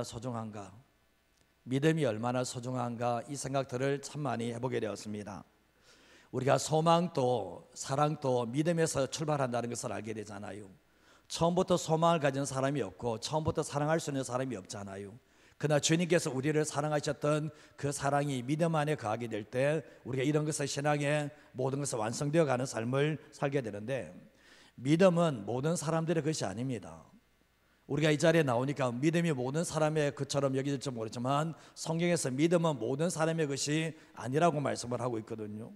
소중한가, 믿음이 얼마나 소중한가, 이 생각들을 참 많이 해보게 되었습니다. 우리가 소망도 사랑도 믿음에서 출발한다는 것을 알게 되잖아요. 처음부터 소망을 가진 사람이 없고 처음부터 사랑할 수 있는 사람이 없잖아요. 그러나 주님께서 우리를 사랑하셨던 그 사랑이 믿음 안에 거하게 될 때 우리가 이런 것을 신앙의 모든 것을 완성되어 가는 삶을 살게 되는데, 믿음은 모든 사람들의 것이 아닙니다. 우리가 이 자리에 나오니까 믿음이 모든 사람의 것처럼 여겨질지 모르지만 성경에서 믿음은 모든 사람의 것이 아니라고 말씀을 하고 있거든요.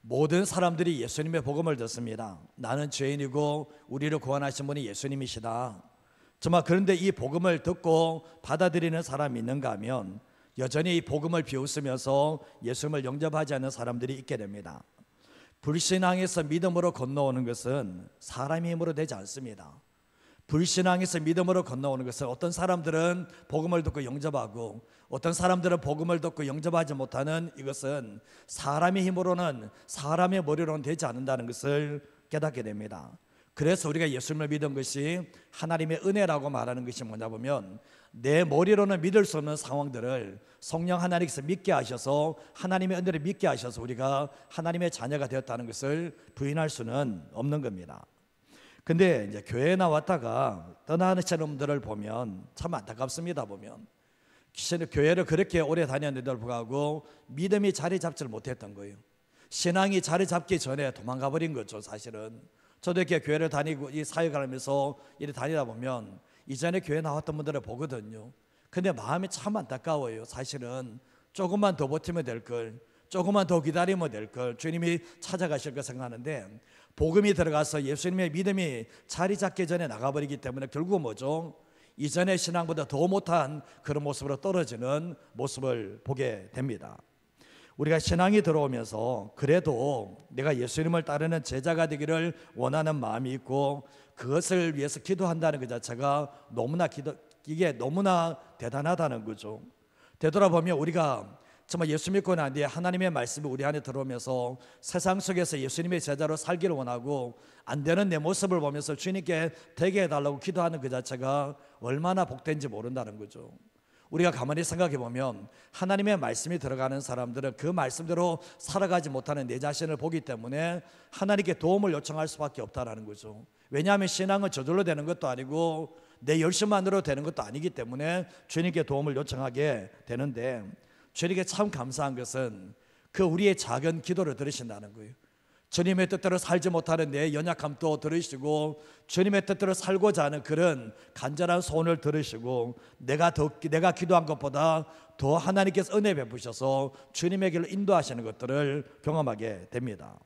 모든 사람들이 예수님의 복음을 듣습니다. 나는 죄인이고 우리를 구원하신 분이 예수님이시다. 정말 그런데 이 복음을 듣고 받아들이는 사람이 있는가 하면 여전히 이 복음을 비웃으면서 예수님을 영접하지 않는 사람들이 있게 됩니다. 불신앙에서 믿음으로 건너오는 것은 사람의 힘으로 되지 않습니다. 불신앙에서 믿음으로 건너오는 것은 어떤 사람들은 복음을 듣고 영접하고 어떤 사람들은 복음을 듣고 영접하지 못하는, 이것은 사람의 힘으로는, 사람의 머리로는 되지 않는다는 것을 깨닫게 됩니다. 그래서 우리가 예수님을 믿은 것이 하나님의 은혜라고 말하는 것이 뭐냐 보면, 내 머리로는 믿을 수 없는 상황들을 성령 하나님께서 믿게 하셔서, 하나님의 은혜를 믿게 하셔서 우리가 하나님의 자녀가 되었다는 것을 부인할 수는 없는 겁니다. 근데 이제 교회에 나왔다가 떠나는 사람들을 보면 참 안타깝습니다. 보면 교회를 그렇게 오래 다녔는데도 불구하고 믿음이 자리 잡지를 못했던 거예요. 신앙이 자리 잡기 전에 도망가 버린 거죠. 사실은 저도 이렇게 교회를 다니고 이 사역을 하면서 이렇게 다니다 보면 이전에 교회 나왔던 분들을 보거든요. 근데 마음이 참 안타까워요. 사실은 조금만 더 버티면 될 걸, 조금만 더 기다리면 될 걸, 주님이 찾아가실 거 생각하는데 복음이 들어가서 예수님의 믿음이 자리 잡기 전에 나가버리기 때문에 결국은 뭐죠? 이전의 신앙보다 더 못한 그런 모습으로 떨어지는 모습을 보게 됩니다. 우리가 신앙이 들어오면서 그래도 내가 예수님을 따르는 제자가 되기를 원하는 마음이 있고 그것을 위해서 기도한다는 것 자체가 이게 너무나 대단하다는 거죠. 되돌아보면 우리가 정말 예수 믿고 난 뒤에 하나님의 말씀이 우리 안에 들어오면서 세상 속에서 예수님의 제자로 살기를 원하고 안 되는 내 모습을 보면서 주님께 되게 해달라고 기도하는 그 자체가 얼마나 복된지 모른다는 거죠. 우리가 가만히 생각해 보면 하나님의 말씀이 들어가는 사람들은 그 말씀대로 살아가지 못하는 내 자신을 보기 때문에 하나님께 도움을 요청할 수밖에 없다는 거죠. 왜냐하면 신앙은 저절로 되는 것도 아니고 내 열심만으로 되는 것도 아니기 때문에 주님께 도움을 요청하게 되는데, 주님께 참 감사한 것은 그 우리의 작은 기도를 들으신다는 거예요. 주님의 뜻대로 살지 못하는 내 연약함도 들으시고 주님의 뜻대로 살고자 하는 그런 간절한 소원을 들으시고 내가 기도한 것보다 더 하나님께서 은혜 베푸셔서 주님의 길로 인도하시는 것들을 경험하게 됩니다.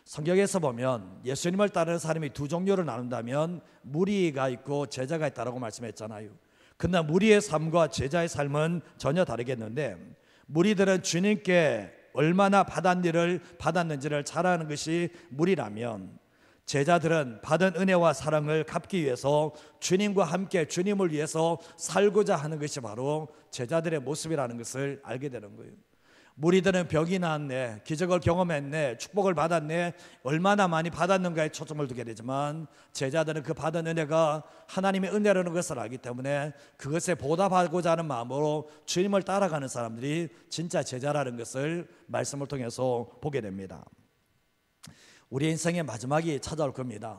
성경에서 보면 예수님을 따르는 사람이 두 종류로 나눈다면 무리가 있고 제자가 있다고 말씀했잖아요. 그러나 무리의 삶과 제자의 삶은 전혀 다르겠는데, 무리들은 주님께 얼마나 받았는지를 잘 아는 것이 무리라면, 제자들은 받은 은혜와 사랑을 갚기 위해서 주님과 함께 주님을 위해서 살고자 하는 것이 바로 제자들의 모습이라는 것을 알게 되는 거예요. 무리들은 병이 나았네, 기적을 경험했네, 축복을 받았네, 얼마나 많이 받았는가에 초점을 두게 되지만 제자들은 그 받은 은혜가 하나님의 은혜라는 것을 알기 때문에 그것에 보답하고자 하는 마음으로 주님을 따라가는 사람들이 진짜 제자라는 것을 말씀을 통해서 보게 됩니다. 우리 인생의 마지막이 찾아올 겁니다.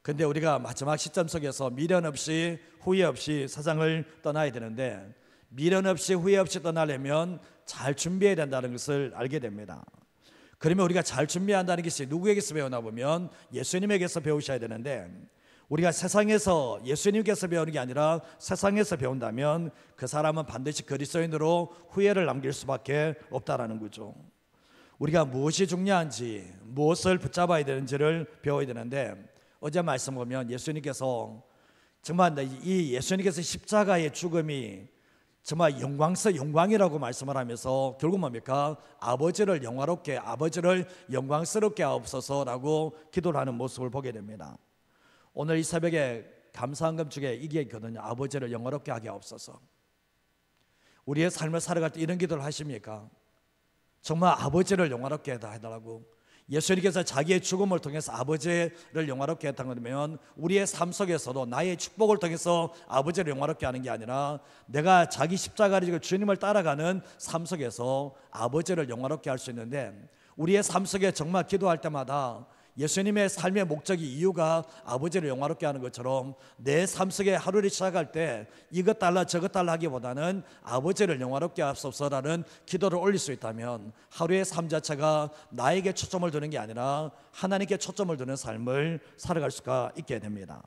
근데 우리가 마지막 시점 속에서 미련 없이 후회 없이 세상을 떠나야 되는데, 미련 없이 후회 없이 떠나려면 잘 준비해야 된다는 것을 알게 됩니다. 그러면 우리가 잘 준비한다는 것이 누구에게서 배우나 보면 예수님에게서 배우셔야 되는데, 우리가 세상에서 예수님께서 배우는 게 아니라 세상에서 배운다면 그 사람은 반드시 그리스도인으로 후회를 남길 수밖에 없다라는 거죠. 우리가 무엇이 중요한지, 무엇을 붙잡아야 되는지를 배워야 되는데, 어제 말씀 보면 예수님께서 정말 이 예수님께서 십자가의 죽음이 정말 영광이라고 말씀을 하면서 결국 뭡니까? 아버지를 영광스럽게 하옵소서라고 기도를 하는 모습을 보게 됩니다. 오늘 이 새벽에 감사한금 중에 이게 있거든요. 아버지를 영화롭게 하게 하옵소서. 우리의 삶을 살아갈 때 이런 기도를 하십니까? 정말 아버지를 영화롭게 해달라고. 예수님께서 자기의 죽음을 통해서 아버지를 영화롭게 했다는 거면 우리의 삶 속에서도 나의 축복을 통해서 아버지를 영화롭게 하는 게 아니라 내가 자기 십자가를 지고 주님을 따라가는 삶 속에서 아버지를 영화롭게 할 수 있는데, 우리의 삶 속에 정말 기도할 때마다 예수님의 삶의 목적이, 이유가 아버지를 영화롭게 하는 것처럼 내 삶 속에 하루를 시작할 때 이것 달라 저것 달라 하기보다는 아버지를 영화롭게 하옵소서라는 기도를 올릴 수 있다면 하루의 삶 자체가 나에게 초점을 두는 게 아니라 하나님께 초점을 두는 삶을 살아갈 수가 있게 됩니다.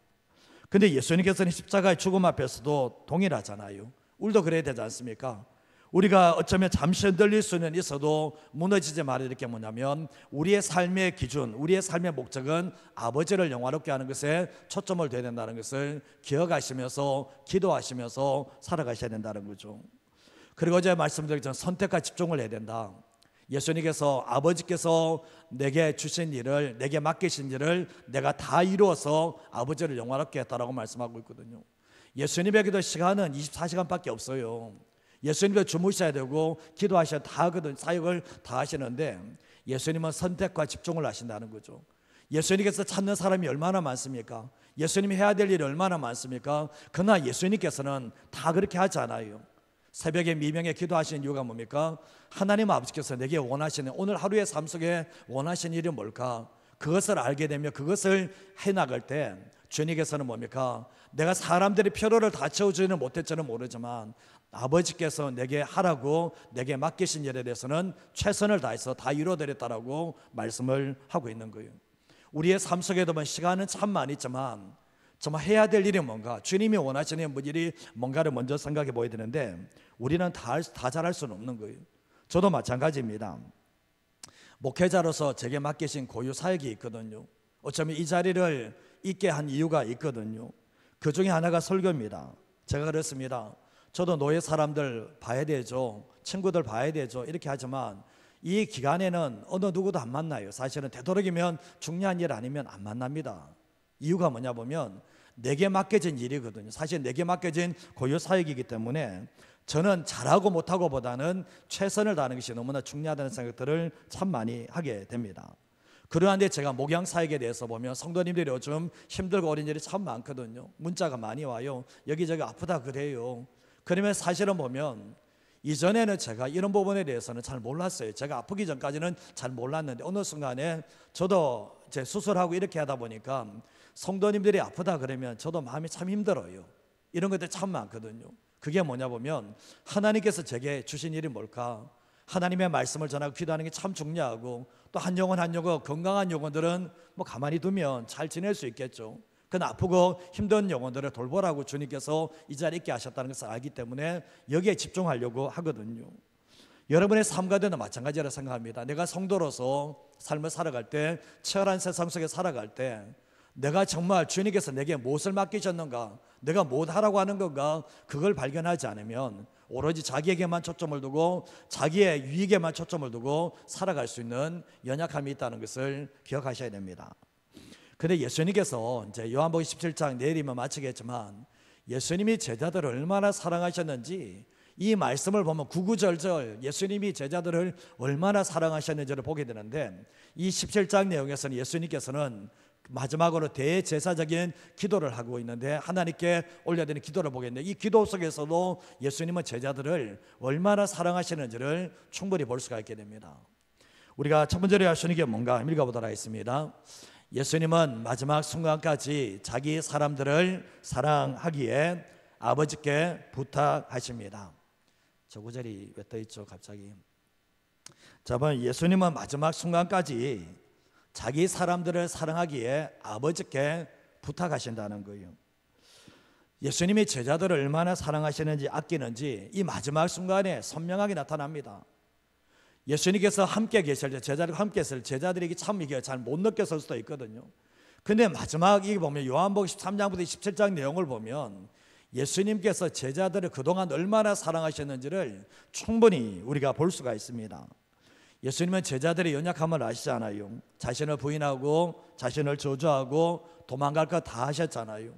근데 예수님께서는 십자가의 죽음 앞에서도 동일하잖아요. 우리도 그래야 되지 않습니까? 우리가 어쩌면 잠시 흔들릴 수는 있어도 무너지지 말아야 될 게 뭐냐면, 우리의 삶의 기준, 우리의 삶의 목적은 아버지를 영화롭게 하는 것에 초점을 둬야 된다는 것을 기억하시면서 기도하시면서 살아가셔야 된다는 거죠. 그리고 어제 말씀드린 것처럼 선택과 집중을 해야 된다. 예수님께서, 아버지께서 내게 주신 일을, 내게 맡기신 일을 내가 다 이루어서 아버지를 영화롭게 했다라고 말씀하고 있거든요. 예수님에게도 시간은 24시간밖에 없어요. 예수님도 주무셔야 되고 기도하셔야 다 하거든, 사역을 다 하시는데 예수님은 선택과 집중을 하신다는 거죠. 예수님께서 찾는 사람이 얼마나 많습니까? 예수님이 해야 될 일이 얼마나 많습니까? 그러나 예수님께서는 다 그렇게 하지 않아요. 새벽에 미명에 기도하시는 이유가 뭡니까? 하나님 아버지께서 내게 원하시는, 오늘 하루의 삶 속에 원하시는 일이 뭘까? 그것을 알게 되면 그것을 해나갈 때 주님께서는 뭡니까? 내가 사람들의 필요를 다 채워주지는 못했지는 모르지만 아버지께서 내게 하라고 내게 맡기신 일에 대해서는 최선을 다해서 다 이루어드렸다라고 말씀을 하고 있는 거예요. 우리의 삶 속에도 시간은 참 많이 있지만 정말 해야 될 일이 뭔가, 주님이 원하시는 일이 뭔가를 먼저 생각해 보여야 되는데 우리는 다 잘할 수는 없는 거예요. 저도 마찬가지입니다. 목회자로서 제게 맡기신 고유 사역이 있거든요. 어쩌면 이 자리를 있게 한 이유가 있거든요. 그 중에 하나가 설교입니다. 제가 그렇습니다. 저도 노예 사람들 봐야 되죠, 친구들 봐야 되죠, 이렇게 하지만 이 기간에는 어느 누구도 안 만나요. 사실은 되도록이면 중요한 일 아니면 안 만납니다. 이유가 뭐냐 보면 내게 맡겨진 일이거든요. 사실 내게 맡겨진 고유 사역이기 때문에 저는 잘하고 못하고 보다는 최선을 다하는 것이 너무나 중요하다는 생각들을 참 많이 하게 됩니다. 그러한데 제가 목양 사역에 대해서 보면 성도님들이 요즘 힘들고 어려운 일이 참 많거든요. 문자가 많이 와요. 여기저기 아프다 그래요. 그러면 사실은 보면 이전에는 제가 이런 부분에 대해서는 잘 몰랐어요. 제가 아프기 전까지는 잘 몰랐는데 어느 순간에 저도 제 수술하고 이렇게 하다 보니까 성도님들이 아프다 그러면 저도 마음이 참 힘들어요. 이런 것들이 참 많거든요. 그게 뭐냐 보면 하나님께서 제게 주신 일이 뭘까? 하나님의 말씀을 전하고 기도하는 게 참 중요하고, 또 한 영혼 한 영혼, 건강한 영혼들은 가만히 두면 잘 지낼 수 있겠죠. 그건 아프고 힘든 영혼들을 돌보라고 주님께서 이 자리에 있게 하셨다는 것을 알기 때문에 여기에 집중하려고 하거든요. 여러분의 삶 가운데도 마찬가지라 생각합니다. 내가 성도로서 삶을 살아갈 때, 치열한 세상 속에 살아갈 때 내가 정말 주님께서 내게 무엇을 맡기셨는가, 내가 무엇하라고 하는 건가, 그걸 발견하지 않으면 오로지 자기에게만 초점을 두고 자기의 유익에만 초점을 두고 살아갈 수 있는 연약함이 있다는 것을 기억하셔야 됩니다. 근데 예수님께서 이제 요한복음 17장 내일이면 마치겠지만 예수님이 제자들을 얼마나 사랑하셨는지 이 말씀을 보면 구구절절 예수님이 제자들을 얼마나 사랑하셨는지를 보게 되는데, 이 17장 내용에서는 예수님께서는 마지막으로 대제사적인 기도를 하고 있는데 하나님께 올려드리는 기도를 보겠는데, 이 기도 속에서도 예수님은 제자들을 얼마나 사랑하시는지를 충분히 볼 수가 있게 됩니다. 우리가 첫 번째로 하시는 게 뭔가 읽어보도록 하겠습니다. 예수님은 마지막 순간까지 자기 사람들을 사랑하기에 아버지께 부탁하십니다. 저 구절이 왜 떠있죠 갑자기? 자, 예수님은 마지막 순간까지 자기 사람들을 사랑하기에 아버지께 부탁하신다는 거예요. 예수님이 제자들을 얼마나 사랑하시는지 아끼는지 이 마지막 순간에 선명하게 나타납니다. 예수님께서 함께 계실 때, 제자들과 함께 있을 때 제자들이 참 이게 잘 못 느꼈을 수도 있거든요. 근데 마지막 이 보면 요한복음 13장부터 17장 내용을 보면 예수님께서 제자들을 그동안 얼마나 사랑하셨는지를 충분히 우리가 볼 수가 있습니다. 예수님은 제자들의 연약함을 아시잖아요. 자신을 부인하고 자신을 저주하고 도망갈 것 다 하셨잖아요.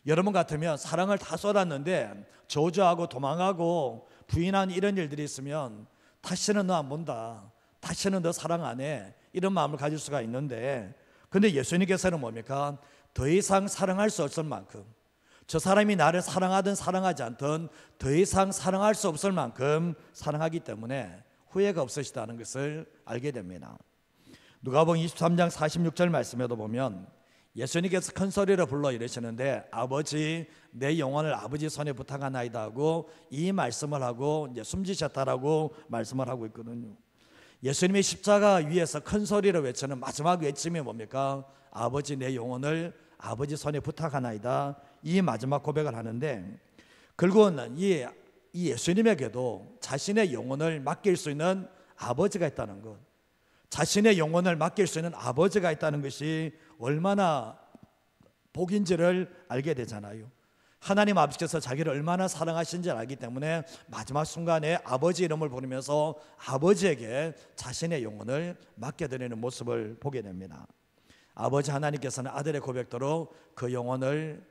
여러분 같으면 사랑을 다 쏟았는데 저주하고 도망하고 부인한 이런 일들이 있으면 다시는 너 안 본다, 다시는 너 사랑 안 해, 이런 마음을 가질 수가 있는데, 근데 예수님께서는 뭡니까? 더 이상 사랑할 수 없을 만큼, 저 사람이 나를 사랑하든 사랑하지 않든 더 이상 사랑할 수 없을 만큼 사랑하기 때문에 후회가 없으시다는 것을 알게 됩니다. 누가복음 23장 46절 말씀에도 보면 예수님께서 큰 소리로 불러 이르시는데, 아버지 내 영혼을 아버지 손에 부탁하나이다 하고 이 말씀을 하고 이제 숨지셨다라고 말씀을 하고 있거든요. 예수님이 십자가 위에서 큰 소리로 외치는 마지막 외침이 뭡니까? 아버지 내 영혼을 아버지 손에 부탁하나이다, 이 마지막 고백을 하는데, 결국은 이 예수님에게도 자신의 영혼을 맡길 수 있는 아버지가 있다는 것, 자신의 영혼을 맡길 수 있는 아버지가 있다는 것이 얼마나 복인지를 알게 되잖아요. 하나님 아버지께서 자기를 얼마나 사랑하신지를 알기 때문에 마지막 순간에 아버지 이름을 부르면서 아버지에게 자신의 영혼을 맡겨드리는 모습을 보게 됩니다. 아버지 하나님께서는 아들의 고백대로 그 영혼을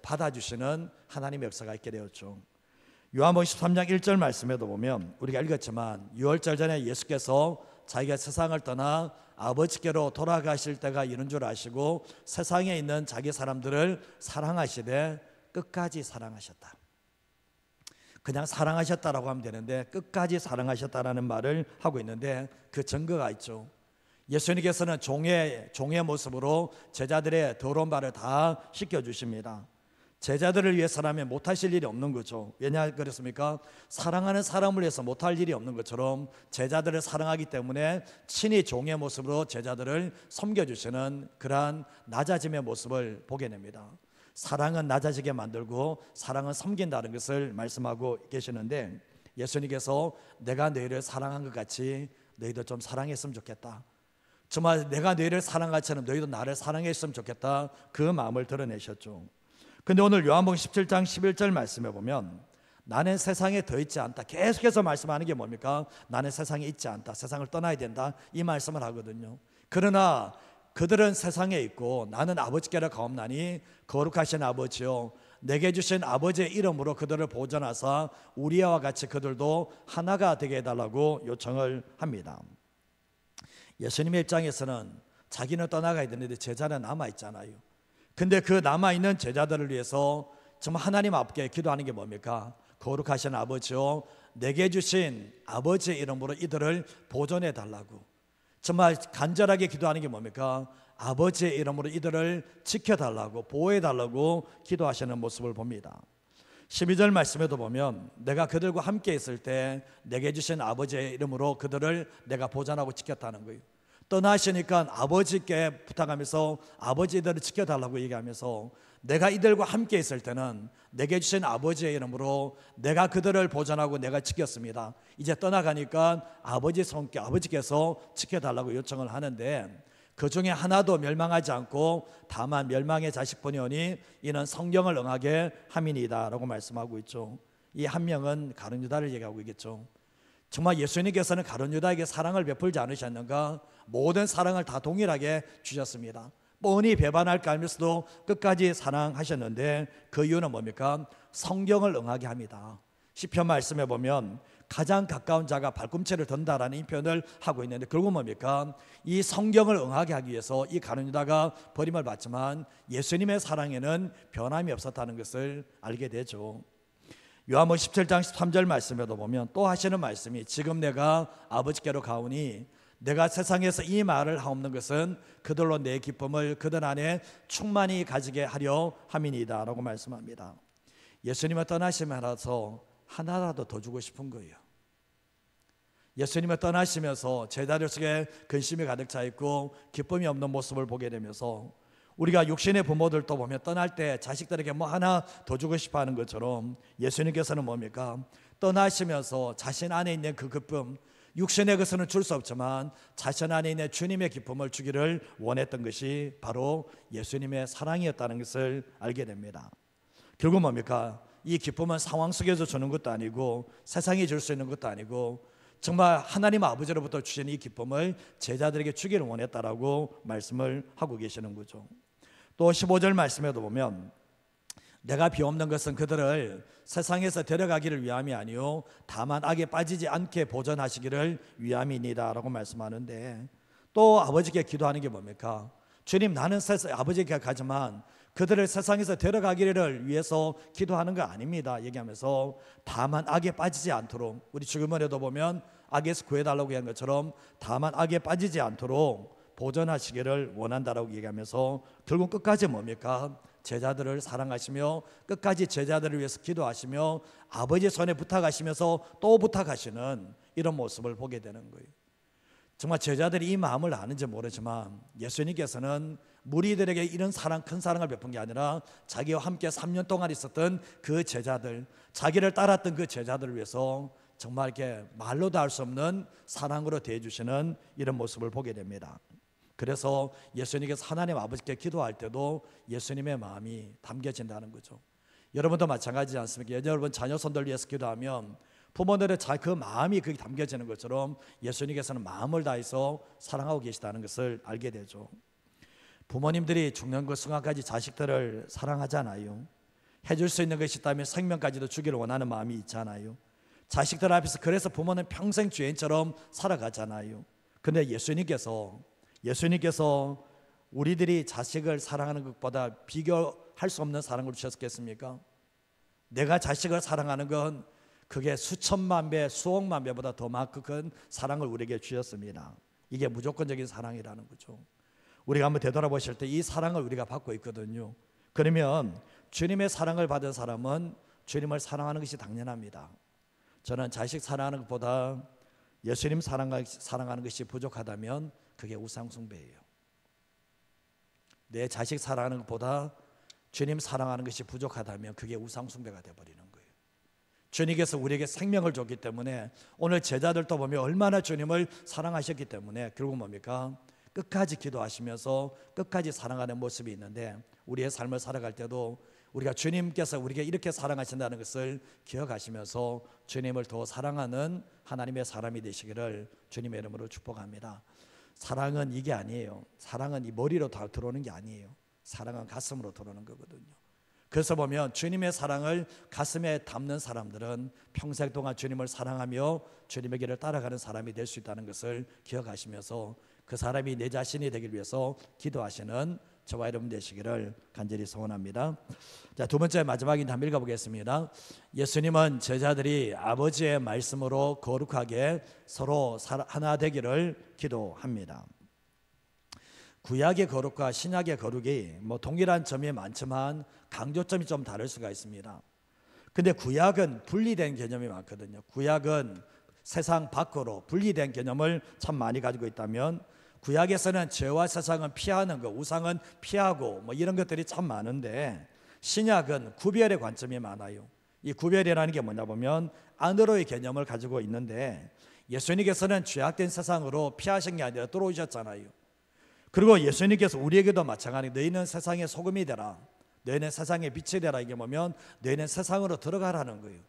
받아주시는 하나님의 역사가 있게 되었죠. 요한복음 13장 1절 말씀에도 보면 우리가 읽었지만 6월절 전에 예수께서 자기가 세상을 떠나 아버지께로 돌아가실 때가 이른 줄 아시고 세상에 있는 자기 사람들을 사랑하시되 끝까지 사랑하셨다. 그냥 사랑하셨다라고 하면 되는데 끝까지 사랑하셨다라는 말을 하고 있는데 그 증거가 있죠. 예수님께서는 종의 모습으로 제자들의 더러운 발을 다 씻겨주십니다. 제자들을 위해서라면 못하실 일이 없는 거죠. 왜냐 그렇습니까? 사랑하는 사람을 위해서 못할 일이 없는 것처럼 제자들을 사랑하기 때문에 친히 종의 모습으로 제자들을 섬겨주시는 그러한 낮아짐의 모습을 보게 됩니다. 사랑은 낮아지게 만들고 사랑은 섬긴다는 것을 말씀하고 계시는데, 예수님께서 내가 너희를 사랑한 것 같이 너희도 좀 사랑했으면 좋겠다, 정말 내가 너희를 사랑한 것처럼 너희도 나를 사랑했으면 좋겠다, 그 마음을 드러내셨죠. 근데 오늘 요한복음 17장 11절 말씀에 보면 나는 세상에 더 있지 않다, 계속해서 말씀하는 게 뭡니까? 나는 세상에 있지 않다, 세상을 떠나야 된다, 이 말씀을 하거든요. 그러나 그들은 세상에 있고 나는 아버지께로 가옵나니 거룩하신 아버지요 내게 주신 아버지의 이름으로 그들을 보존하사 우리와 같이 그들도 하나가 되게 해달라고 요청을 합니다. 예수님의 입장에서는 자기는 떠나가야 되는데 제자는 남아있잖아요. 근데 그 남아있는 제자들을 위해서 정말 하나님 앞에 기도하는 게 뭡니까? 거룩하신 아버지요 내게 주신 아버지의 이름으로 이들을 보존해 달라고, 정말 간절하게 기도하는 게 뭡니까? 아버지의 이름으로 이들을 지켜달라고, 보호해달라고 기도하시는 모습을 봅니다. 12절 말씀에도 보면 내가 그들과 함께 있을 때 내게 주신 아버지의 이름으로 그들을 내가 보존하고 지켰다는 거예요. 떠나시니까 아버지께 부탁하면서 아버지들을 지켜달라고 얘기하면서 내가 이들과 함께 있을 때는 내게 주신 아버지의 이름으로 내가 그들을 보존하고 내가 지켰습니다. 이제 떠나가니까 아버지께서 지켜달라고 요청을 하는데, 그 중에 하나도 멸망하지 않고 다만 멸망의 자식뿐이 오니 이는 성경을 응하게 함이니이다 라고 말씀하고 있죠. 이 한 명은 가룟 유다를 얘기하고 있겠죠. 정말 예수님께서는 가룟 유다에게 사랑을 베풀지 않으셨는가? 모든 사랑을 다 동일하게 주셨습니다. 뻔히 배반할까 하면서도 끝까지 사랑하셨는데 그 이유는 뭡니까? 성경을 응하게 합니다. 시편 말씀에 보면 가장 가까운 자가 발꿈치를 든다라는 이 표현을 하고 있는데, 결국 뭡니까? 이 성경을 응하게 하기 위해서 이 가룟 유다가 버림을 받지만 예수님의 사랑에는 변함이 없었다는 것을 알게 되죠. 요한복음 17장 13절 말씀에도 보면 또 하시는 말씀이 지금 내가 아버지께로 가오니 내가 세상에서 이 말을 하옵는 것은 그들로 내 기쁨을 그들 안에 충만히 가지게 하려 함이니이다 라고 말씀합니다. 예수님을 떠나시면서 하나라도 더 주고 싶은 거예요. 예수님을 떠나시면서 제자들 속에 근심이 가득 차 있고 기쁨이 없는 모습을 보게 되면서 우리가 육신의 부모들도 보면 떠날 때 자식들에게 뭐 하나 더 주고 싶어 하는 것처럼 예수님께서는 뭡니까? 떠나시면서 자신 안에 있는 그 기쁨, 육신의 것은 줄 수 없지만 자신 안에 있는 주님의 기쁨을 주기를 원했던 것이 바로 예수님의 사랑이었다는 것을 알게 됩니다. 결국 뭡니까? 이 기쁨은 상황 속에서 주는 것도 아니고 세상이 줄 수 있는 것도 아니고 정말 하나님 아버지로부터 주신 이 기쁨을 제자들에게 주기를 원했다라고 말씀을 하고 계시는 거죠. 또 15절 말씀에도 보면 내가 비옵는 것은 그들을 세상에서 데려가기를 위함이 아니요 다만 악에 빠지지 않게 보존하시기를 위함이니이다 라고 말씀하는데, 또 아버지께 기도하는 게 뭡니까? 주님, 나는 아버지께 가지만 그들을 세상에서 데려가기를 위해서 기도하는 거 아닙니다. 얘기하면서 다만 악에 빠지지 않도록, 우리 주기문에도 보면 악에서 구해달라고 한 것처럼 다만 악에 빠지지 않도록 보존하시기를 원한다라고 얘기하면서 결국 끝까지 뭡니까? 제자들을 사랑하시며 끝까지 제자들을 위해서 기도하시며 아버지 손에 부탁하시면서 또 부탁하시는 이런 모습을 보게 되는 거예요. 정말 제자들이 이 마음을 아는지 모르지만 예수님께서는 무리들에게 이런 사랑, 큰 사랑을 베푼 게 아니라 자기와 함께 3년 동안 있었던 그 제자들, 자기를 따랐던 그 제자들을 위해서 정말 이렇게 말로도 할 수 없는 사랑으로 대해주시는 이런 모습을 보게 됩니다. 그래서 예수님께서 하나님 아버지께 기도할 때도 예수님의 마음이 담겨진다는 거죠. 여러분도 마찬가지지 않습니까? 여러분 자녀 손들 위해서 기도하면 부모들의 그 마음이 그게 담겨지는 것처럼 예수님께서는 마음을 다해서 사랑하고 계시다는 것을 알게 되죠. 부모님들이 죽는 그 순간까지 자식들을 사랑하잖아요. 해줄 수 있는 것이 있다면 생명까지도 주기를 원하는 마음이 있잖아요. 자식들 앞에서 그래서 부모는 평생 죄인처럼 살아가잖아요. 근데 예수님께서 우리들이 자식을 사랑하는 것보다 비교할 수 없는 사랑을 주셨겠습니까? 내가 자식을 사랑하는 건 그게 수천만 배, 수억만 배보다 더 큰 사랑을 우리에게 주셨습니다. 이게 무조건적인 사랑이라는 거죠. 우리가 한번 되돌아보실 때 이 사랑을 우리가 받고 있거든요. 그러면 주님의 사랑을 받은 사람은 주님을 사랑하는 것이 당연합니다. 저는 자식 사랑하는 것보다 예수님 사랑하는 것이 부족하다면 그게 우상숭배예요. 내 자식 사랑하는 것보다 주님 사랑하는 것이 부족하다면 그게 우상숭배가 되어버리는 거예요. 주님께서 우리에게 생명을 줬기 때문에 오늘 제자들도 보면 얼마나 주님을 사랑하셨기 때문에 결국 뭡니까? 끝까지 기도하시면서 끝까지 사랑하는 모습이 있는데 우리의 삶을 살아갈 때도 우리가 주님께서 우리에게 이렇게 사랑하신다는 것을 기억하시면서 주님을 더 사랑하는 하나님의 사람이 되시기를 주님의 이름으로 축복합니다. 사랑은 이게 아니에요. 사랑은 이 머리로 다 들어오는 게 아니에요. 사랑은 가슴으로 들어오는 거거든요. 그래서 보면 주님의 사랑을 가슴에 담는 사람들은 평생 동안 주님을 사랑하며 주님의 길을 따라가는 사람이 될 수 있다는 것을 기억하시면서 그 사람이 내 자신이 되기 위해서 기도하시는 저와 여러분 되시기를 간절히 소원합니다. 자, 두 번째 마지막인데 한번 읽어보겠습니다. 예수님은 제자들이 아버지의 말씀으로 거룩하게 서로 하나 되기를 기도합니다. 구약의 거룩과 신약의 거룩이 동일한 점이 많지만 강조점이 좀 다를 수가 있습니다. 근데 구약은 분리된 개념이 많거든요. 구약은 세상 밖으로 분리된 개념을 참 많이 가지고 있다면 구약에서는 죄와 세상은 피하는 것, 우상은 피하고 이런 것들이 참 많은데 신약은 구별의 관점이 많아요. 이 구별이라는 게 뭐냐 보면 안으로의 개념을 가지고 있는데 예수님께서는 죄악된 세상으로 피하신 게 아니라 들어오셨잖아요. 그리고 예수님께서 우리에게도 마찬가지로 너희는 세상의 소금이 되라, 너희는 세상의 빛이 되라. 이게 뭐면 너희는 세상으로 들어가라는 거예요.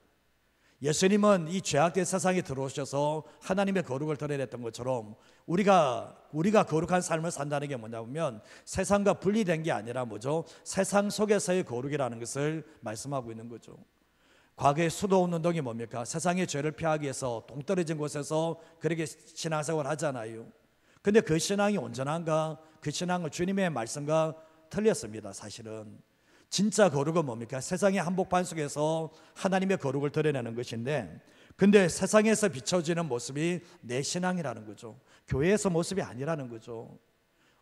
예수님은 이 죄악된 세상에 들어오셔서 하나님의 거룩을 드러냈던 것처럼 우리가 거룩한 삶을 산다는 게 뭐냐 보면 세상과 분리된 게 아니라 뭐죠? 세상 속에서의 거룩이라는 것을 말씀하고 있는 거죠. 과거의 수도운동이 뭡니까? 세상의 죄를 피하기 위해서 동떨어진 곳에서 그렇게 신앙생활을 하잖아요. 근데 그 신앙이 온전한가? 그 신앙은 주님의 말씀과 틀렸습니다. 사실은 진짜 거룩은 뭡니까? 세상의 한복판 속에서 하나님의 거룩을 드러내는 것인데 근데 세상에서 비춰지는 모습이 내 신앙이라는 거죠. 교회에서 모습이 아니라는 거죠.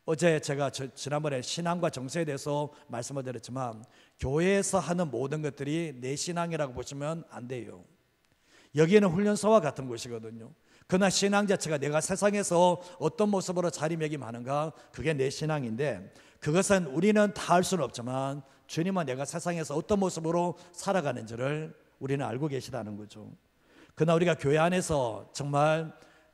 어제 제가 지난번에 신앙과 정서에 대해서 말씀을 드렸지만 교회에서 하는 모든 것들이 내 신앙이라고 보시면 안 돼요. 여기에는 훈련소와 같은 곳이거든요. 그러나 신앙 자체가 내가 세상에서 어떤 모습으로 자리매김하는가, 그게 내 신앙인데 그것은 우리는 다 할 수는 없지만 주님은 내가 세상에서 어떤 모습으로 살아가는지를 우리는 알고 계시다는 거죠. 그러나 우리가 교회 안에서 정말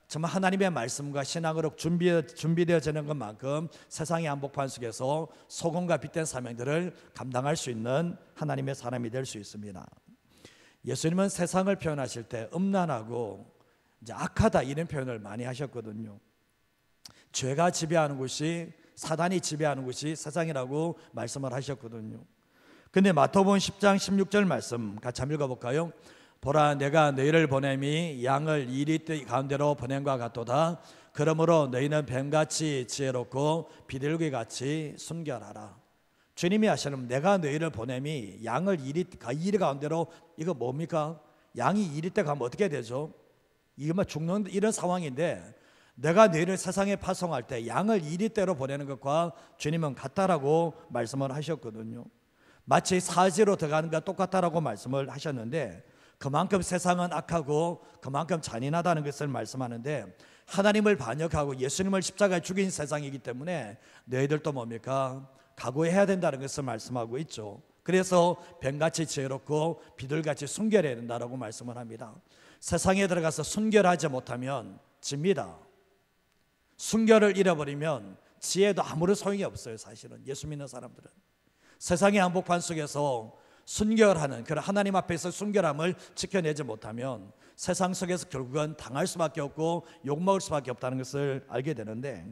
하나님의 말씀과 신앙으로 준비되어지는 것만큼 세상의 한복판 속에서 소금과 빛된 사명들을 감당할 수 있는 하나님의 사람이 될 수 있습니다. 예수님은 세상을 표현하실 때 음란하고 이제 악하다 이런 표현을 많이 하셨거든요. 죄가 지배하는 곳이, 사단이 지배하는 곳이 세상이라고 말씀을 하셨거든요. 근데 마태복음 10장 16절 말씀 같이 한번 읽어볼까요? 보라, 내가 너희를 보냄이 양을 이리 가운데로 보냄과 같도다. 그러므로 너희는 뱀같이 지혜롭고 비둘기같이 순결하라. 주님이 하시는 내가 너희를 보냄이 양을 이리 가운데로 이거 뭡니까? 양이 이리 때 가면 어떻게 되죠? 이거 죽는 이런 상황인데 내가 너희를 세상에 파송할 때 양을 이리 때로 보내는 것과 주님은 같다라고 말씀을 하셨거든요. 마치 사지로 들어가는 것과 똑같다라고 말씀을 하셨는데 그만큼 세상은 악하고 그만큼 잔인하다는 것을 말씀하는데 하나님을 반역하고 예수님을 십자가에 죽인 세상이기 때문에 너희들도 뭡니까? 각오해야 된다는 것을 말씀하고 있죠. 그래서 뱀같이 지혜롭고 비둘기같이 순결해야 된다고 말씀을 합니다. 세상에 들어가서 순결하지 못하면 집니다. 순결을 잃어버리면 지혜도 아무런 소용이 없어요. 사실은 예수 믿는 사람들은 세상의 한복판 속에서 순결하는 그런 하나님 앞에서 순결함을 지켜내지 못하면 세상 속에서 결국은 당할 수밖에 없고 욕먹을 수밖에 없다는 것을 알게 되는데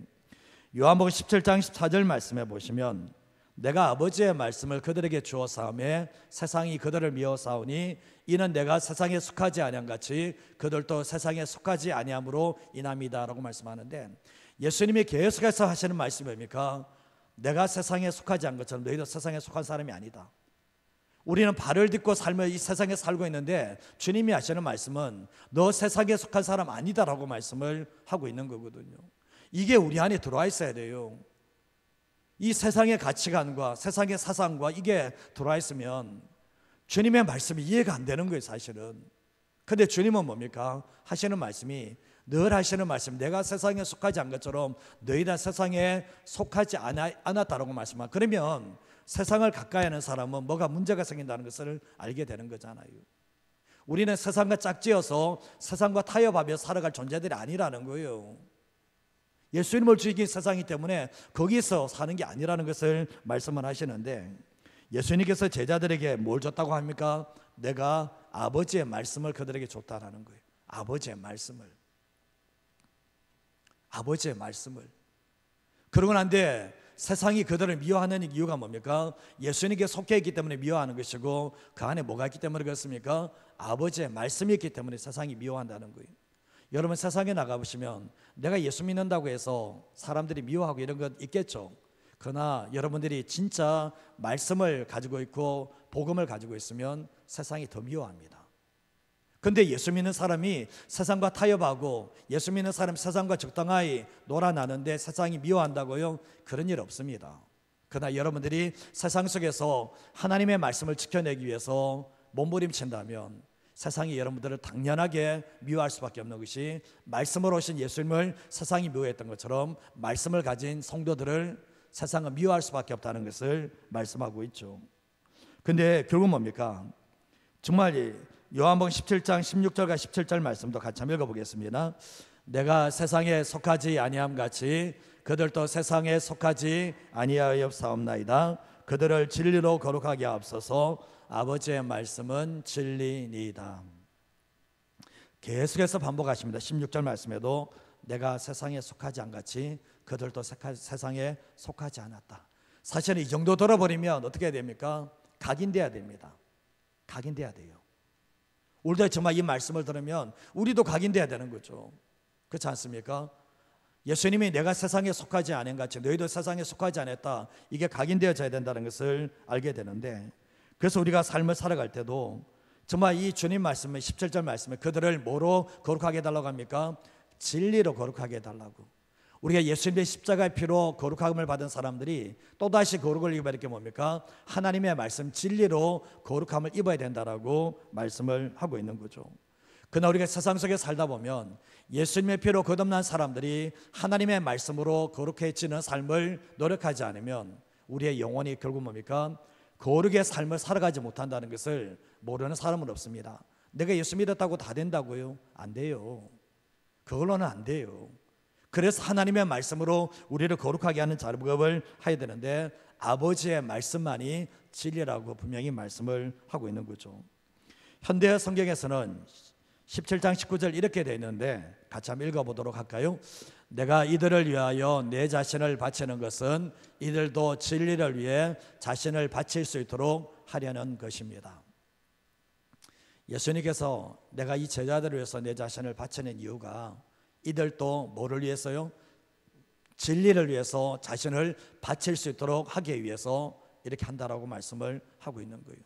요한복음 17장 14절 말씀해 보시면 내가 아버지의 말씀을 그들에게 주어 싸우매 세상이 그들을 미워 싸우니 이는 내가 세상에 속하지 아니함 같이 그들도 세상에 속하지 아니함으로 인함이다라고 말씀하는데 예수님이 계속해서 하시는 말씀이 뭡니까? 내가 세상에 속하지 않은 것처럼 너희도 세상에 속한 사람이 아니다. 우리는 발을 딛고 삶을 이 세상에 살고 있는데 주님이 하시는 말씀은 너 세상에 속한 사람 아니다라고 말씀을 하고 있는 거거든요. 이게 우리 안에 들어와 있어야 돼요. 이 세상의 가치관과 세상의 사상과 이게 들어와 있으면 주님의 말씀이 이해가 안 되는 거예요. 사실은. 근데 주님은 뭡니까? 하시는 말씀이 늘 하시는 말씀 내가 세상에 속하지 않은 것처럼 너희는 세상에 속하지 않았다라고 말씀하고 그러면 세상을 가까이 하는 사람은 뭐가 문제가 생긴다는 것을 알게 되는 거잖아요. 우리는 세상과 짝지어서 세상과 타협하며 살아갈 존재들이 아니라는 거예요. 예수님을 죽인 세상이기 때문에 거기서 사는 게 아니라는 것을 말씀을 하시는데 예수님께서 제자들에게 뭘 줬다고 합니까? 내가 아버지의 말씀을 그들에게 줬다라는 거예요. 아버지의 말씀을. 아버지의 말씀을. 그러고 난데 세상이 그들을 미워하는 이유가 뭡니까? 예수님께 속해 있기 때문에 미워하는 것이고 그 안에 뭐가 있기 때문에 그렇습니까? 아버지의 말씀이 있기 때문에 세상이 미워한다는 거예요. 여러분 세상에 나가보시면 내가 예수 믿는다고 해서 사람들이 미워하고 이런 것 있겠죠. 그러나 여러분들이 진짜 말씀을 가지고 있고 복음을 가지고 있으면 세상이 더 미워합니다. 근데 예수 믿는 사람이 세상과 타협하고 예수 믿는 사람이 세상과 적당하게 놀아나는데 세상이 미워한다고요? 그런 일 없습니다. 그러나 여러분들이 세상 속에서 하나님의 말씀을 지켜내기 위해서 몸부림친다면 세상이 여러분들을 당연하게 미워할 수밖에 없는 것이 말씀으로 오신 예수님을 세상이 미워했던 것처럼 말씀을 가진 성도들을 세상은 미워할 수밖에 없다는 것을 말씀하고 있죠. 근데 결국 뭡니까? 정말 요한복음 17장 16절과 17절 말씀도 같이 한번 읽어보겠습니다. 내가 세상에 속하지 아니함 같이 그들도 세상에 속하지 아니하였사옵나이다. 그들을 진리로 거룩하게 하옵소서. 아버지의 말씀은 진리니이다. 계속해서 반복하십니다. 16절 말씀에도 내가 세상에 속하지 않같이 그들도 세상에 속하지 않았다. 사실은 이 정도 들어버리면 어떻게 됩니까? 각인돼야 됩니다. 각인돼야 돼요. 우리도 정말 이 말씀을 들으면 우리도 각인돼야 되는 거죠. 그렇지 않습니까? 예수님이 내가 세상에 속하지 않은 같이 너희도 세상에 속하지 않았다. 이게 각인되어져야 된다는 것을 알게 되는데 그래서 우리가 삶을 살아갈 때도 정말 이 주님 말씀에 17절 말씀에 그들을 뭐로 거룩하게 해달라고 합니까? 진리로 거룩하게 해달라고. 우리가 예수님의 십자가의 피로 거룩함을 받은 사람들이 또다시 거룩을 입어야 될 게 뭡니까? 하나님의 말씀 진리로 거룩함을 입어야 된다라고 말씀을 하고 있는 거죠. 그러나 우리가 세상 속에 살다 보면 예수님의 피로 거듭난 사람들이 하나님의 말씀으로 거룩해지는 삶을 노력하지 않으면 우리의 영혼이 결국 뭡니까? 거룩의 삶을 살아가지 못한다는 것을 모르는 사람은 없습니다. 내가 예수 믿었다고 다 된다고요? 안 돼요. 그걸로는 안 돼요. 그래서 하나님의 말씀으로 우리를 거룩하게 하는 작업을 해야 되는데 아버지의 말씀만이 진리라고 분명히 말씀을 하고 있는 거죠. 현대 성경에서는 17장 19절 이렇게 되어 있는데 같이 한번 읽어보도록 할까요? 내가 이들을 위하여 내 자신을 바치는 것은 이들도 진리를 위해 자신을 바칠 수 있도록 하려는 것입니다. 예수님께서 내가 이 제자들을 위해서 내 자신을 바치는 이유가 이들도 뭐를 위해서요? 진리를 위해서 자신을 바칠 수 있도록 하기 위해서 이렇게 한다라고 말씀을 하고 있는 거예요.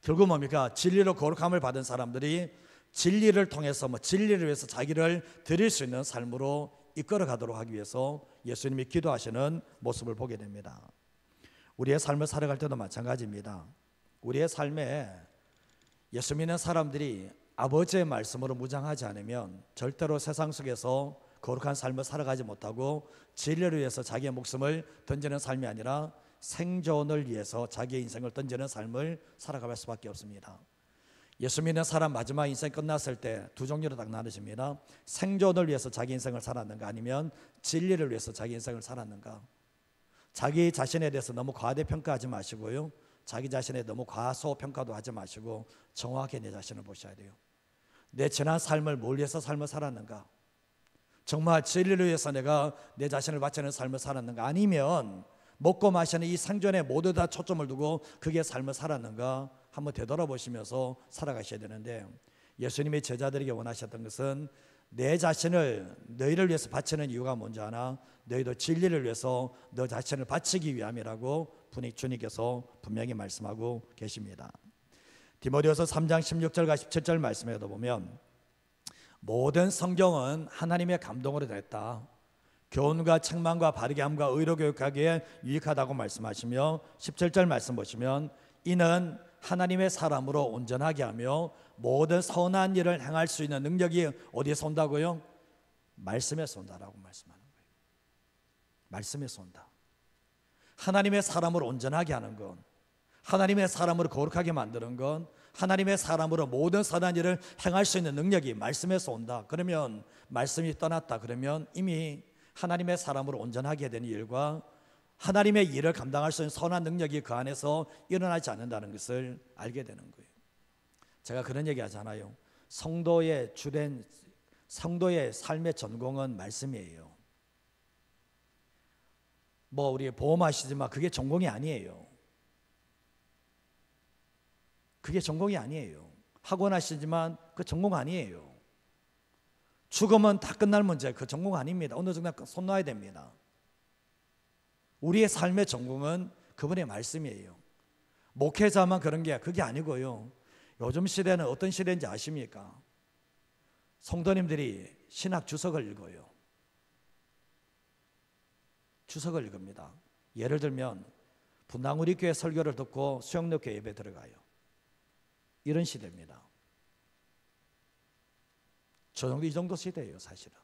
결국 뭡니까? 진리로 거룩함을 받은 사람들이 진리를 통해서 진리를 위해서 자기를 드릴 수 있는 삶으로 이끌어 가도록 하기 위해서 예수님이 기도하시는 모습을 보게 됩니다. 우리의 삶을 살아갈 때도 마찬가지입니다. 우리의 삶에 예수 믿는 사람들이 아버지의 말씀으로 무장하지 않으면 절대로 세상 속에서 거룩한 삶을 살아가지 못하고 진리를 위해서 자기의 목숨을 던지는 삶이 아니라 생존을 위해서 자기의 인생을 던지는 삶을 살아갈 수밖에 없습니다. 예수 믿는 사람 마지막 인생 끝났을 때 두 종류로 딱 나눠집니다. 생존을 위해서 자기 인생을 살았는가, 아니면 진리를 위해서 자기 인생을 살았는가. 자기 자신에 대해서 너무 과대평가하지 마시고요, 자기 자신에 너무 과소평가도 하지 마시고 정확히 내 자신을 보셔야 돼요. 내 지난 삶을 뭘 위해서 삶을 살았는가, 정말 진리를 위해서 내가 내 자신을 바치는 삶을 살았는가, 아니면 먹고 마시는 이 생존에 모두 다 초점을 두고 그게 삶을 살았는가 한번 되돌아보시면서 살아가셔야 되는데, 예수님이 제자들에게 원하셨던 것은 내 자신을 너희를 위해서 바치는 이유가 뭔지 아나? 너희도 진리를 위해서 너 자신을 바치기 위함이라고 주님께서 분명히 말씀하고 계십니다. 디모데후서 3장 16절과 17절 말씀에도 보면 모든 성경은 하나님의 감동으로 됐다, 교훈과 책망과 바르게 함과 의로 교육하기에 유익하다고 말씀하시며, 17절 말씀 보시면 이는 하나님의 사람으로 온전하게 하며 모든 선한 일을 행할 수 있는 능력이 어디에서 온다고요? 말씀에서 온다라고 말씀하는 거예요. 말씀에서 온다. 하나님의 사람으로 온전하게 하는 건, 하나님의 사람으로 거룩하게 만드는 건, 하나님의 사람으로 모든 선한 일을 행할 수 있는 능력이 말씀에서 온다. 그러면 말씀이 떠났다 그러면 이미 하나님의 사람으로 온전하게 되는 일과 하나님의 일을 감당할 수 있는 선한 능력이 그 안에서 일어나지 않는다는 것을 알게 되는 거예요. 제가 그런 얘기 하잖아요. 성도의 삶의 전공은 말씀이에요. 우리 보험하시지만 그게 전공이 아니에요. 그게 전공이 아니에요. 학원 하시지만 그 전공 아니에요. 죽으면 다 끝날 문제, 그 전공 아닙니다. 어느 정도 손 놔야 됩니다. 우리의 삶의 전공은 그분의 말씀이에요. 목회자만 그런 게 그게 아니고요. 요즘 시대는 어떤 시대인지 아십니까? 성도님들이 신학 주석을 읽어요. 주석을 읽습니다. 예를 들면 분당우리 교회 설교를 듣고 수영역교회 예배 들어가요. 이런 시대입니다. 이 정도 시대예요. 사실은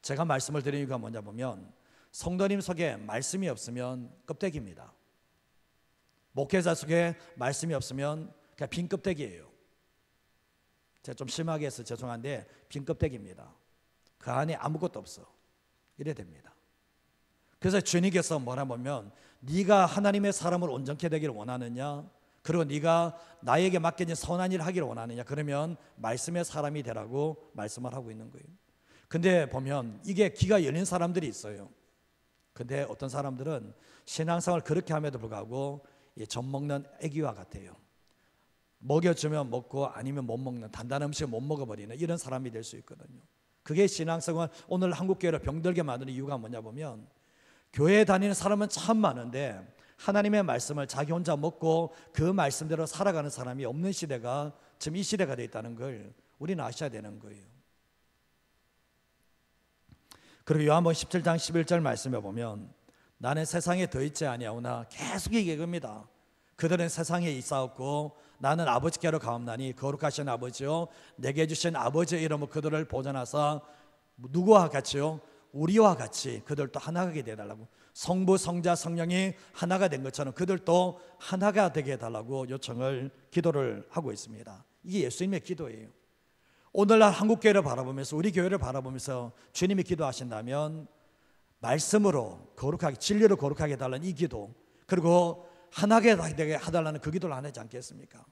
제가 말씀을 드리는 이유가 뭐냐 보면, 성도님 속에 말씀이 없으면 껍데기입니다. 목회자 속에 말씀이 없으면 그냥 빈 껍데기예요. 제가 좀 심하게 해서 죄송한데 빈 껍데기입니다. 그 안에 아무것도 없어. 이래 됩니다. 그래서 주님께서 뭐라 보면, 네가 하나님의 사람을 온전케 되기를 원하느냐, 그리고 네가 나에게 맡겨진 선한 일을 하기를 원하느냐, 그러면 말씀의 사람이 되라고 말씀을 하고 있는 거예요. 근데 보면 이게 귀가 열린 사람들이 있어요. 근데 어떤 사람들은 신앙생활을 그렇게 함에도 불구하고 젖 먹는 애기와 같아요. 먹여주면 먹고 아니면 못 먹는, 단단한 음식을 못 먹어버리는 이런 사람이 될 수 있거든요. 그게 신앙생활, 오늘 한국교회를 병들게 만드는 이유가 뭐냐 보면, 교회에 다니는 사람은 참 많은데 하나님의 말씀을 자기 혼자 먹고 그 말씀대로 살아가는 사람이 없는 시대가 지금 이 시대가 되어 있다는 걸 우리는 아셔야 되는 거예요. 그리고 요한복음 17장 11절 말씀에 보면, 나는 세상에 더 있지 아니하오나, 계속 얘기합니다. 그들은 세상에 있사옵고 나는 아버지께로 가옵나니 거룩하신 아버지요 내게 주신 아버지의 이름으로 그들을 보존하사 누구와 같이요? 우리와 같이 그들도 하나가 되게 해달라고, 성부 성자 성령이 하나가 된 것처럼 그들도 하나가 되게 해달라고 요청을, 기도를 하고 있습니다. 이게 예수님의 기도예요. 오늘날 한국교회를 바라보면서, 우리 교회를 바라보면서 주님이 기도하신다면 말씀으로 거룩하게, 진리로 거룩하게 해달라는 이 기도, 그리고 하나가 되게 해달라는 그 기도를 안 하지 않겠습니까?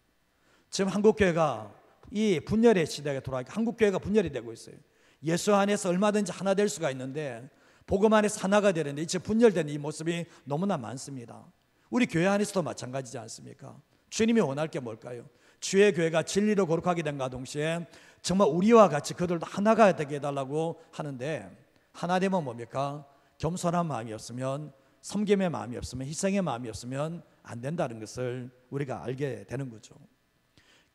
지금 한국교회가 이 분열의 시대가 돌아가니까 한국교회가 분열이 되고 있어요. 예수 안에서 얼마든지 하나 될 수가 있는데 복음 안에서 하나가 되는데 이제 분열된 이 모습이 너무나 많습니다. 우리 교회 안에서도 마찬가지지 않습니까? 주님이 원할 게 뭘까요? 주의 교회가 진리로 거룩하게 된과 동시에 정말 우리와 같이 그들도 하나가 되게 해달라고 하는데, 하나 되면 뭡니까? 겸손한 마음이 없으면, 섬김의 마음이 없으면, 희생의 마음이 없으면 안 된다는 것을 우리가 알게 되는 거죠.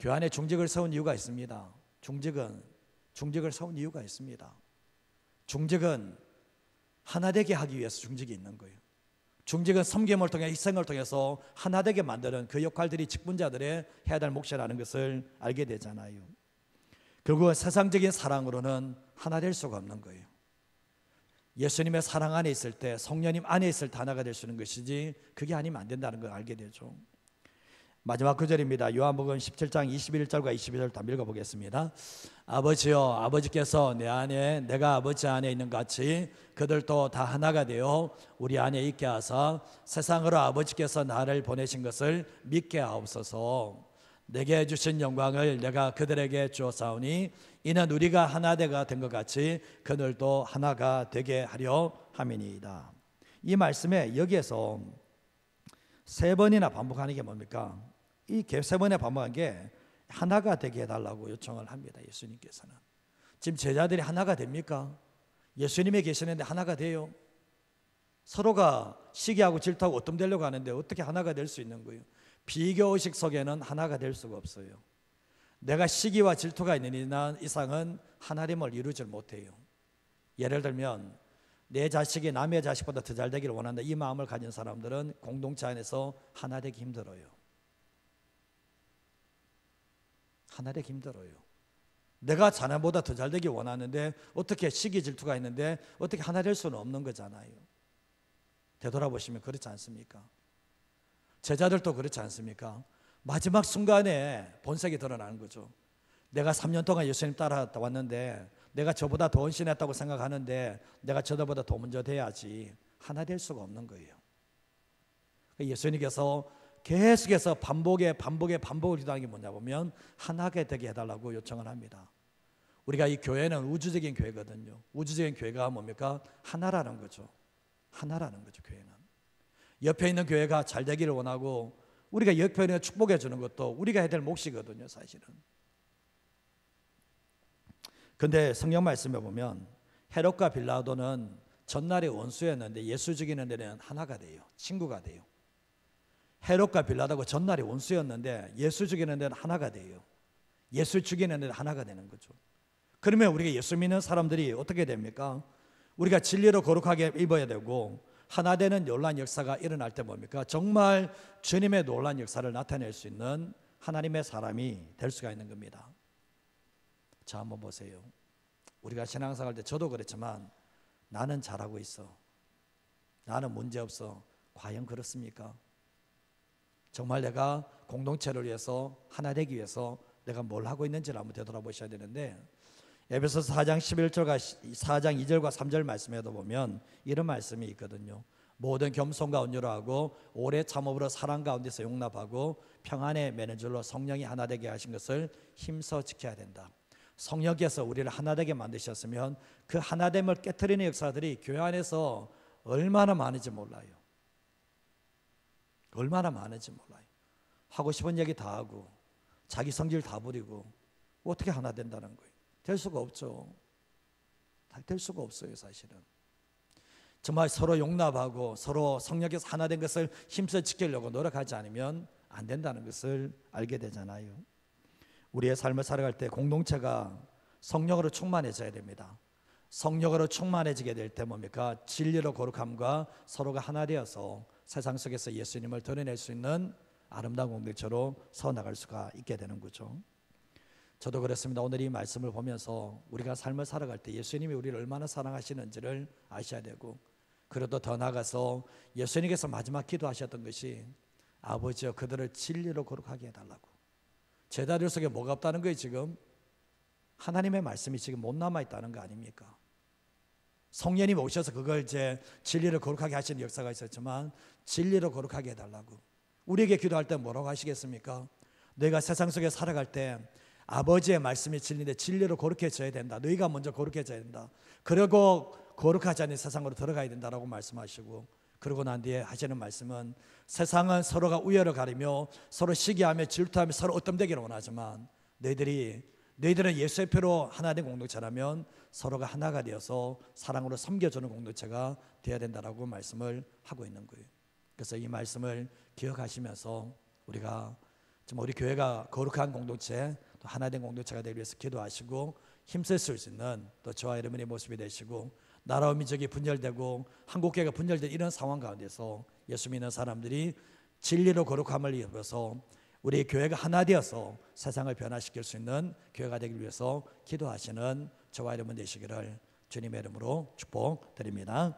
교회 안에 중직을 세운 이유가 있습니다. 중직을 세운 이유가 있습니다. 중직은 하나 되게 하기 위해서 중직이 있는 거예요. 중직은 섬김을 통해 희생을 통해서 하나 되게 만드는 그 역할들이 직분자들의 해야 될 몫이라는 것을 알게 되잖아요. 결국은 세상적인 사랑으로는 하나 될 수가 없는 거예요. 예수님의 사랑 안에 있을 때, 성령님 안에 있을 때 하나가 될 수 있는 것이지, 그게 아니면 안 된다는 걸 알게 되죠. 마지막 구절입니다. 요한복음 17장 21절과 22절 다 읽어보겠습니다. 아버지여, 아버지께서 내 안에, 내가 아버지 안에 있는 같이 그들도 다 하나가 되어 우리 안에 있게 하사 세상으로 아버지께서 나를 보내신 것을 믿게 하옵소서. 내게 주신 영광을 내가 그들에게 주었사오니 이는 우리가 하나 되가 된 것 같이 그들도 하나가 되게 하려 함이니이다. 이 말씀에 여기에서 세 번이나 반복하는 게 뭡니까? 이 세 번에 반복한 게 하나가 되게 해달라고 요청을 합니다. 예수님께서는. 지금 제자들이 하나가 됩니까? 예수님이 계시는데 하나가 돼요? 서로가 시기하고 질투하고 어뜸되려고 하는데 어떻게 하나가 될 수 있는 거예요? 비교의식 속에는 하나가 될 수가 없어요. 내가 시기와 질투가 있는 이상은 하나됨을 이루지 못해요. 예를 들면 내 자식이 남의 자식보다 더 잘 되기를 원한다, 이 마음을 가진 사람들은 공동체 안에서 하나 되기 힘들어요. 하나 되기 힘들어요. 내가 자네보다 더 잘 되기 원하는데 어떻게 시기 질투가 있는데 어떻게 하나 될 수는 없는 거잖아요. 되돌아보시면 그렇지 않습니까? 제자들도 그렇지 않습니까? 마지막 순간에 본색이 드러나는 거죠. 내가 3년 동안 예수님 따라왔는데 내가 저보다 더 헌신했다고 생각하는데 내가 저보다 더 먼저 돼야지, 하나 될 수가 없는 거예요. 예수님께서 계속해서 반복을 기도하는 게 뭐냐 보면 하나가 되게 해달라고 요청을 합니다. 우리가 이 교회는 우주적인 교회거든요. 우주적인 교회가 뭡니까? 하나라는 거죠. 하나라는 거죠. 교회는 옆에 있는 교회가 잘 되기를 원하고 우리가 옆에 있는 축복해 주는 것도 우리가 해야 될 몫이거든요, 사실은. 근데 성경 말씀에 보면 헤롯과 빌라도는 전날의 원수였는데 예수 죽이는 데는 하나가 돼요. 친구가 돼요. 헤롯과 빌라도가 전날의 원수였는데 예수 죽이는 데는 하나가 돼요. 예수 죽이는 데는 하나가 되는 거죠. 그러면 우리가 예수 믿는 사람들이 어떻게 됩니까? 우리가 진리로 거룩하게 입어야 되고 하나 되는 놀라운 역사가 일어날 때 뭡니까? 정말 주님의 놀라운 역사를 나타낼 수 있는 하나님의 사람이 될 수가 있는 겁니다. 자, 한번 보세요. 우리가 신앙생활 때 저도 그랬지만 나는 잘하고 있어, 나는 문제없어, 과연 그렇습니까? 정말 내가 공동체를 위해서 하나 되기 위해서 내가 뭘 하고 있는지를 한번 되돌아보셔야 되는데, 에베소서 4장 11절과 4장 2절과 3절 말씀에도 보면 이런 말씀이 있거든요. 모든 겸손과 온유로 하고 오래 참음으로 사랑 가운데서 용납하고 평안에 매는 줄로 성령이 하나 되게 하신 것을 힘써 지켜야 된다. 성령께서 우리를 하나 되게 만드셨으면 그 하나됨을 깨트리는 역사들이 교회 안에서 얼마나 많은지 몰라요. 얼마나 많은지 몰라요. 하고 싶은 얘기 다 하고 자기 성질 다 부리고 어떻게 하나 된다는 거예요? 될 수가 없죠. 될 수가 없어요, 사실은. 정말 서로 용납하고 서로 성령께서 하나 된 것을 힘써 지키려고 노력하지 않으면 안 된다는 것을 알게 되잖아요. 우리의 삶을 살아갈 때 공동체가 성령으로 충만해져야 됩니다. 성령으로 충만해지게 될 때 뭡니까? 진리로 거룩함과 서로가 하나 되어서 세상 속에서 예수님을 드러낼 수 있는 아름다운 공동체로 서나갈 수가 있게 되는 거죠. 저도 그렇습니다. 오늘 이 말씀을 보면서 우리가 삶을 살아갈 때 예수님이 우리를 얼마나 사랑하시는지를 아셔야 되고, 그래도 더 나아가서 예수님께서 마지막 기도하셨던 것이 아버지여 그들을 진리로 거룩하게 해달라고. 제자들 속에 뭐가 없다는 거예요? 지금 하나님의 말씀이 지금 못 남아있다는 거 아닙니까? 성령님 오셔서 그걸 이제 진리를 거룩하게 하시는 역사가 있었지만 진리로 거룩하게 해달라고. 우리에게 기도할 때 뭐라고 하시겠습니까? 너희가 세상 속에 살아갈 때 아버지의 말씀이 진리인데 진리로 거룩해져야 된다. 너희가 먼저 거룩해져야 된다. 그리고 거룩하지 않은 세상으로 들어가야 된다라고 말씀하시고, 그러고 난 뒤에 하시는 말씀은 세상은 서로가 우열을 가리며 서로 시기하며 질투하며 서로 얻어되기를 원하지만 너희들은 예수의 피로 하나 된 공동체라면 서로가 하나가 되어서 사랑으로 섬겨주는 공동체가 되어야 된다라고 말씀을 하고 있는 거예요. 그래서 이 말씀을 기억하시면서 우리가 좀 우리 교회가 거룩한 공동체, 또 하나 된 공동체가 되기 위해서 기도하시고 힘쓰실 수 있는 또 저와 여러분의 모습이 되시고, 나라와 민족이 분열되고 한국교회가 분열된 이런 상황 가운데서 예수 믿는 사람들이 진리로 거룩함을 입어서 우리 교회가 하나 되어서 세상을 변화시킬 수 있는 교회가 되기 위해서 기도하시는 저와 여러분 되시기를 주님의 이름으로 축복드립니다.